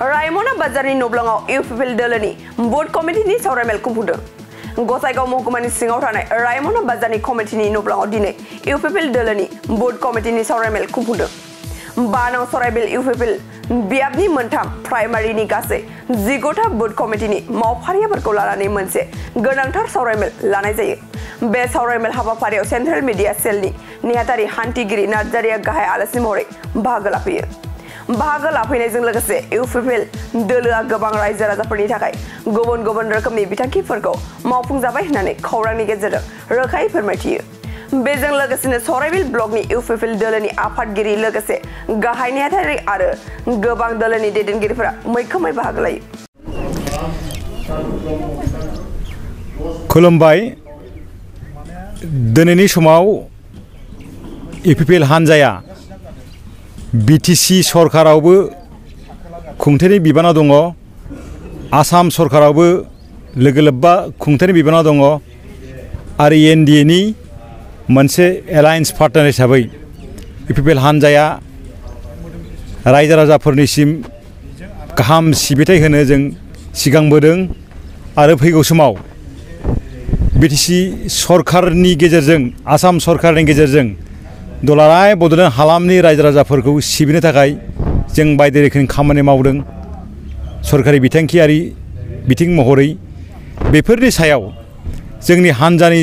रायमना बाजारनि नब्लाङाव इउपिपिएल दोलोनि बोर्ड कमिटिनि सावरायमेल खुंफुंदों। गसाइगाव महकुमानि सिङाव थानाय रायमना बाजारनि कमिटिनि नब्लाङाव दिनै इउपिपिएल दोलोनि बोर्ड कमिटिनि सावरायमेल खुंफुंदों। 5 नं सराइबिल इउपिपिएल बियाबनि मोनथाम प्राइमारिनि गासै 15था बोर्ड कमिटिनि मावफारियाफोरखौ लानानै मोनसे गोनांथार सावरायमेल लानाय जायो। बे सावरायमेल हाबाफारियाव सेन्ट्रेल मिडिया सेलनि नेहाथारि हान्थिगिरि नार्जारिया गाहाय आलासि महरै बाहागो लाफैयो। बाहागो लाफैनायजों लोगोसे इउपिपिएल दोलोआ गोबां रायजो राजाफोरनि थाखाय गुबुन गुबुन रोखोमनि बिथांखिफोरखौ मावफुंजाबाय होननानै खौरांनि गेजेरजों रोखायै फोरमायथियो। बेजों लोगोसेनो सराइबिल ब्लकनि इउपिपिएल दोलोनि आफादगिरि लोगोसे गाहाय नेहाथारि आरो गोबां दोलोनि दैदेनगिरिफोरा मैखोमै बाहागो लायो। खुलुमबाय। दिनैनि समाव इउपिपिएल हानजाया बिटिसि सरकारावबो खुंथायनि बिबाना दङ, आसाम सरकारावबो लोगो लोब्बा खुंथायनि बिबाना दङ आरो एनडिएनि मोनसे एलायन्स पार्टनार हिसाबै इउपिपिएल हानजाया रायजो राजाफोरनिसिम गाहाम सिबिथाय होनो जों सिगांबोदों आरो फैगौ समाव बिटिसि सरकारनि गेजेरजों आसाम सरकारनि गेजेरजों दुलाराय बड'लेण्ड हालामनि रायजो राजाफोरखौ सिबिनो थाखाय जों बायदि रोखोमनि खामानि मावदों। सरकारि बिथांखियारि बिथिं महरै बेफोरनि सायाव जोंनि हानजानि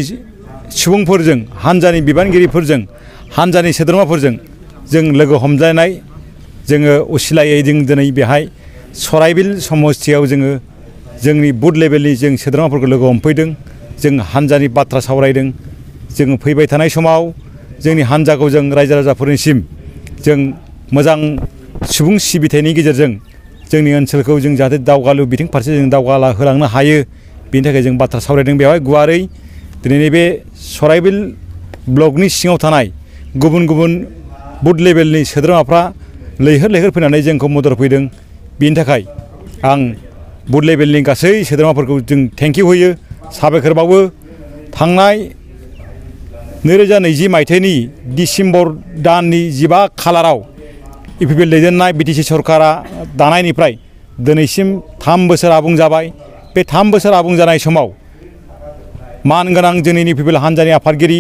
सुबुंफोरजों, हानजानि बिबानगिरिफोरजों, हानजानि सोद्रोमाफोरजों जों लोगो हमज्लायनाय जोङो असिलायै जों दिनै बेहाय सराइबिल समस्थियाव जोङो जोंनि बुथ लेभेलनि जों सोद्रोमाफोरखौ लोगो हमफैदों। जों हानजानि बाथ्रा सावरायदों। जों फैबाय थानाय समाव जोंनि हानजाखौ जों रायजो राजाफोरनिसिम जों मोजां सुबुं सिबिथायनि गेजेरजों जोंनि ओनसोलखौ जों जाहाथे दावगालु बिथिं फारसे जों दावगाला होलांनो हायो, बेनि थाखाय जों बाथ्रा सावरायदों। बेवहाय गुवारै दिनैनि बे सराइबिल ब्लकनि सिङाव थानाय गुबुन गुबुन बुथ लेभेलनि सोद्रोमाफ्रा लैहोर लैहोर फैनानै जोंखौ मदद होफैदों। बेनि थाखाय आं बुथ लेभेलनि गासै सोद्रोमाफोरखौ जों थेंकिउ होयो, साबायखर बावो। थांनाय 2020 मायथाइनि डिसेम्बर दाननि 15 खालाराव इउपिपिएल दैदेननाय बिटिसि सरकारा दानायनिफ्राय दिनैसिम 3 बोसोर आबुं जाबाय। बे 3 बोसोर आबुं जानाय समाव मानगोनां जोंनि इउपिपिएल हानजानि आफादगिरि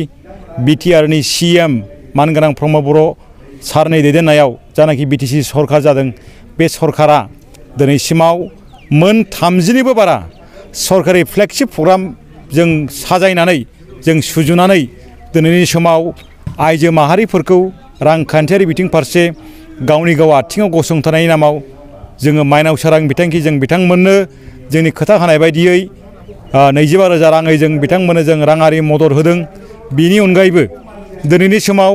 बिटिआरनि सिएम मानगोनां प्रमद बर' सारनि दैदेननायाव जानाखि बिटिसि सरकार जादों, बे सरकारा दिनैसिमाव मोन 30निबो बारा सरकारि फ्लेगशिप प्रग्राम जों साजायनानै जों सुजुनानै दिनैनि समाव आइजो माहारिफोरखौ रांखान्थियारि बिथिं फारसे गावनि गाव आथिङाव गसंथानायनि नामाव जोङो माइनाव सोरां बिथांखि जों बिथांमोननो जोंनि खोथा होनाय बायदियै 25,000 राङै जों बिथांमोननो जों राङारि मदद होदों। बिनि अनगायैबो दिनैनि समाव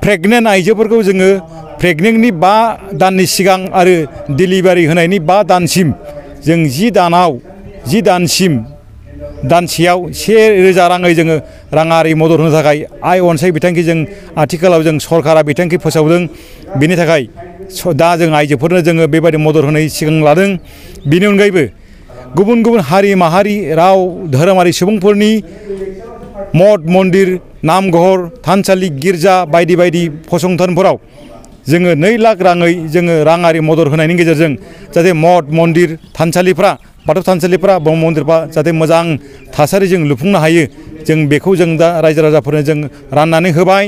प्रेगनेन्ट आइजोफोरखौ जोङो प्रेगनेन्टनि 5 दाननि सिगां आरो डिलिभारि होनायनि 5 दानसिम जों 10 दानसिम दानसेयाव 1,000 राङै जोङो राङारि मदद होनो थाखाय आइ अनसाय बिथांखि जों आथिखालाव जों सरकारा बिथांखि फोसावदों। बेनि थाखाय दा जों आइजोफोरनो जोङो बेबायदि मदद होनाय सिगां लादों। बेनि अनगायैबो गुबुन गुबुन हारि माहारि राव धोरोमारि सुबुंफोरनि मठ मन्दिर नामघर थानसालि गिर्जा बायदि बायदि फसंथानफोराव जोङो 2 लाख राङै जोङो राङारि मदद होनायनि गेजेरजों जाहाथे मठ मन्दिर थानसालिफ्रा बाथौ थानसालिफ्रा ब्रह्म मन्दिरफ्रा जाहाथे मोजां थासारि जों लुफुंनो हायो, जों बेखौ जों दा रायजो राजाफोरनो जों राननानै होबाय।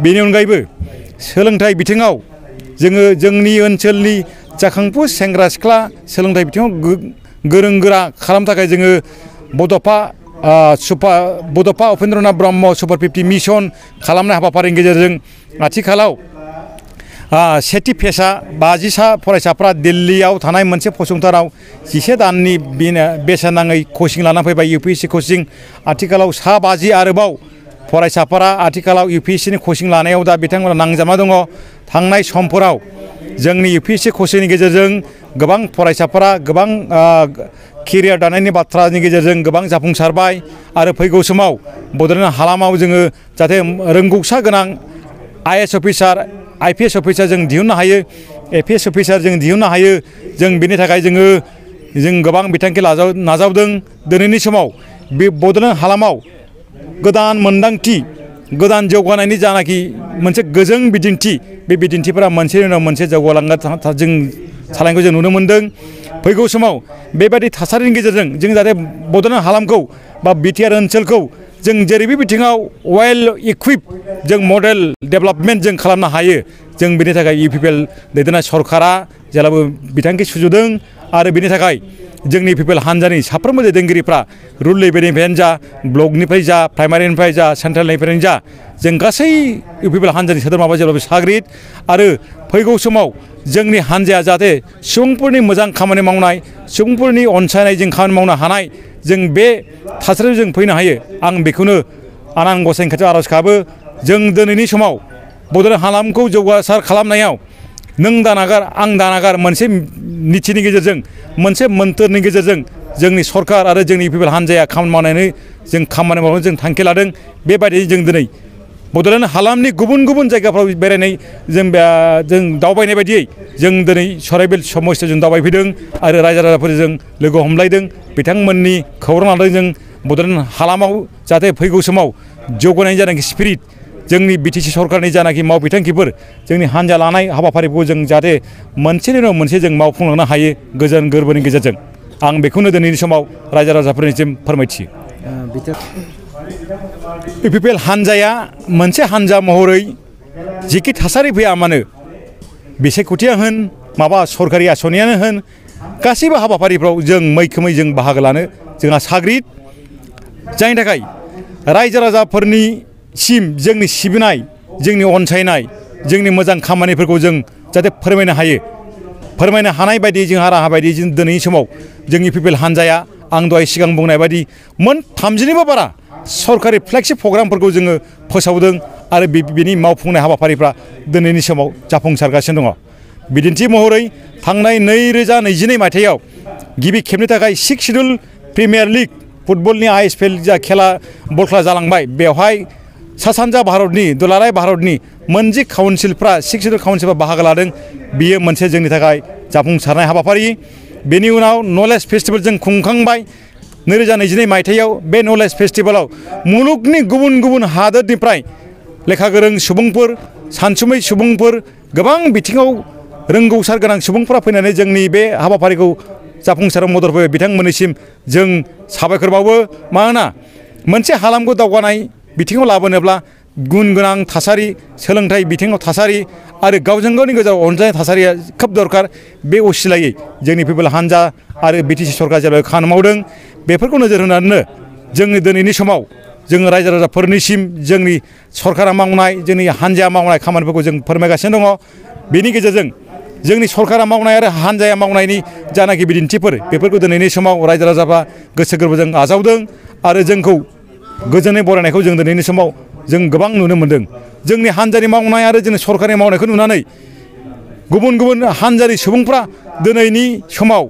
बेनि अनगायैबो सोलोंथाइ बिथिङाव जोङो जोंनि ओनसोलनि जाखांफु सेंग्रा सिख्ला सोलोंथाइ बिथिङाव गोरों गोरा खालामनो थाखाय जोङो बड'फा उपेन्द्रनाथ ब्रह्म सुपार 50 मिशन खालामनाय हाबाफारिनि गेजेरजों आथिखालाव सेथि फेसआ 50सा फरायसाफ्रा दिल्लीयाव थानाय मोनसे फसंथानाव 11 दाननि बेसेन नाङै कचिं लाना फैबाय, इउपिएससि कचिं। आथिखालाव 50 आरोबाव फरायसाफोरा आथिखालाव इउपिएससिनि कचिं लानायाव दा बिथांमोना नांजाबना दङ। थांनाय समफोराव जोंनि इउपिएससि कचिंनि गेजेरजों गोबां फरायसाफोरा गोबां केरियार दानायनि बाथ्रानि गेजेरजों गोबां जाफुंसारबाय आरो फैगौ समाव बड'लेण्ड हालामाव जोङो जाहाथे रोंगौसा गोनां आइएएस अफिसार आइपिएस अफिसार जों दिहुननो हायो, एपिएस अफिसार जों दिहुननो हायो। जों बेनि थाखाय जों गोबां बिथांखि नाजावदों। दिनैनि समाव बे बड'लेण्ड हालामाव गोदान मोनदांथि गोदान जौगानायनि जानाखि मोनसे गोजों बिदिन्थि बे बिदिन्थिफोरा मोनसेनि उनाव मोनसे जौगालांगासिनो जों सालायनायखौ जों नुनो मोन्दों फैगौ समाव बेबायदि थासारिनि गेजेरजों जों जाहाथे बड'लेण्ड हालामखौ बा बिटिआर ओनसोलखौ जों जेरैबो बिथिङाव वेल इक्विप जों मडेल डेभेलपमेन्ट जों खालामनो हायो जों बेनि थाखाय इउपिपिएल दैदेननाय सरकारा जेब्लाबो बिथांखि सुजुदों आरो बेनि थाखाय जोंनि इउपिपिएल हान्जानि साफ्रोमबो दैदेनगिरिफ्रा रुल लेभेलनिफ्रायनो जा ब्लकनिफ्राय जा प्राइमारिनिफ्राय जा सेन्ट्रेलनिफ्रायनो जा जों गासै इउपिपिएल हान्जानि सोद्रोमाफोरा जेब्लाबो साग्रिद आरो फैगौ समाव जोंनि हान्जाया जाहाथे सुबुंफोरनि मोजां खामानि मावनाय सुबुंफोरनि अनसायनायजों खामानि मावनो हानाय जों बे थासारियाव जों फैनो हायो आं बेखौनो आनान गसाइनि खाथियाव आर'ज गाबो जों दिनैनि समाव बड'लेण्ड हालामखौ जौगासार खालामनायाव नों दानागार आं दानागार मोनसे नीतिनि गेजेरजों मोनसे मोन्थोरनि गेजेरजों जोंनि सरकार आरो जोंनि इउपिपिएल हान्जाया खामानि मावनानै जों खामानि मावनो जों थांखि लादों बेबायदिनो जों दिनै बड'लेण्ड हालामनि गुबुन गुबुन जायगाफ्राव बेरायनाय जों दावबायनाय बायदियै जों दिनै सराइबिल समस्थियाव जों दावबायफैदों आरो रायजो राजाफोरजों लोगो हमलायदों बिथांमोननि खौरां लादों जों बड'लेण्ड हालामाव जाहाथे फैगौ समाव जौगानायनि जानाखि स्पिरिट जोंनि बिटिसि सरकारनि जानाखि मावबिथांखिफोर जोंनि हान्जा लानाय हाबाफारिफोरखौ जों जाहाथे मोनसेनि उनाव मोनसे जों मावफुंलांनो हायो गोजोन गोरबोनि गेजेरजों आं बेखौनो दिनैनि समाव रायजो राजाफोरनिसिम फोरमायथियो इउपिपिएल हान्जाया मोनसे हान्जा महरै जिखि थासारि फैया मानो बिसायख'थिया होन माबा सरकारि आसनियानो होन गासैबो हाबाफारिफ्राव जों मैखोमै जों बाहागो लानो जोंहा साग्रिद जायनि थाखाय रायजो राजाफोरनिसिम जोंनि सिबिनाय जोंनि अनसायनाय जोंनि मोजां खामानिफोरखौ जों जाहाथे फोरमायनो हायो फोरमायनो हानाय बायदि जोंहा राहा बायदि जों दिनैनि समाव जोंनि इउपिपिएल हान्जाया आं दहाय सिगां बुंनाय बायदि मोन 30निबो बारा सरकारि फ्लेगशिप प्रग्रामफोरखौ जोङो फोसावदों आरो बेनि मावफुंनाय हाबाफारिफ्रा दिनैनि समाव जाफुंसारगासिनो दङ बिदिन्थि महरै थांनाय 2022 मायथाइयाव गिबि खेबनि थाखाय 6 शिड्युल प्रिमियार लीग फुटबलनि आइएसएल जा खेला बल खेला जालांबाय बेवहाय सा सानजा भारतनि दुलाराय भारतनि मोनजि काउन्सिलफ्रा 6 शिड्युल काउन्सिलफ्रा बाहागो लादों बियो मोनसे जोंनि थाखाय जाफुंसारनाय हाबाफारि बेनि उनाव नलेज फेस्टिभेल जों खुंखांबाय 2022 मायथाइयाव बे नलेज फेस्टिभेलाव मुलुगनि गुबुन गुबुन हादोरनिफ्राय लेखा गोरों सुबुंफोर सानसुमै सुबुंफोर गोबां बिथिङाव रोंगौसार गोनां सुबुंफोरा फैनानै जोंनि बे हाबाफारिखौ जाफुंसाराव मदद होयो बिथांमोननिसिम जों साबायखर बावो मानोना मोनसे हालामखौ दावगानाय बिथिङाव लाबोनोब्ला गुन गोनां थासारि सोलोंथाइ बिथिङाव थासारि आरो गावजों गावनि गेजेराव अनज्लायनाय थासारिया खोब दरकार बे असिलायै जोंनि इउपिपिएल हान्जा आरो बिटिसि सरकार जेब्ला खामानि मावदों बेफोरखौ नोजोर होनानैनो जोंनि दिनैनि समाव जोङो रायजो राजाफोरनिसिम जोंनि सरकारा मावनाय जोंनि हान्जाया मावनाय खामानिफोरखौ जों फोरमायगासिनो दङ बेनि गेजेरजों जोंनि सरकारा मावनाय आरो हान्जाया मावनायनि जानाखि बिदिन्थिफोर बेफोरखौ दिनैनि समाव रायजो राजाफ्रा गोसो गोरबोजों आजावदों आरो जोंखौ गोजोनै बरायनायखौ जों दिनैनि समाव जों गोबां नुनो मोन्दों जोंनि हान्जानि मावनाय आरो जोंनि सरकारनि मावनायखौ नुनानै गुबुन गुबुन हान्जानि सुबुंफ्रा दिनैनि समाव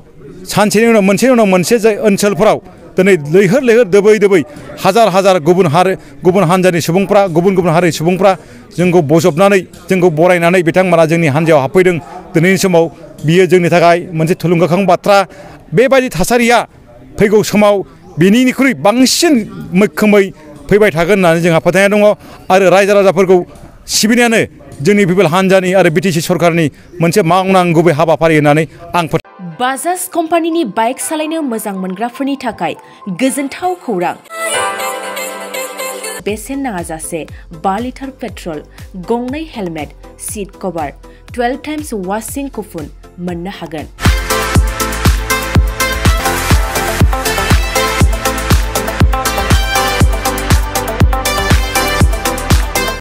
सानसेनि उनाव मोनसे ओनसोलफोराव दिनै लैहोर लैहोर दोबै दोबै हाजार हाजार गुबुन हान्जानि सुबुंफ्रा गुबुन गुबुन हारिनि सुबुंफ्रा जोंखौ बजबनानै जोंखौ बरायनानै बिथांमोना जोंनि हान्जायाव हाबफैदों दिनैनि समाव बियो जोंनि थाखाय मोनसे थुलुंगाखां बाथ्रा बेबायदि थासारिया फैगौ समाव बिनिख्रुइ बांसिन मैखोमै फैबाय थागोन होननानै जोंहा फोथायनाय दङ आरो रायजो राजाफोरखौ सिबिनायानो जोंनि इउपिपिएल हान्जानि आरो बिटिसि सरकारनि मोनसे मावनांगौ गुबै हाबाफारि होननानै आं बाजाज कम्पानिनि बाइक सालायनो मोजां मोनग्राफोरनि थाखाय गोजोनथाव खौरां बेसेन नाङाजासे 5 लिटार पेट्रल गंनै हेलमेट सीट कभार 12 टाइम्स वाशिं कुपन मोननो हागोन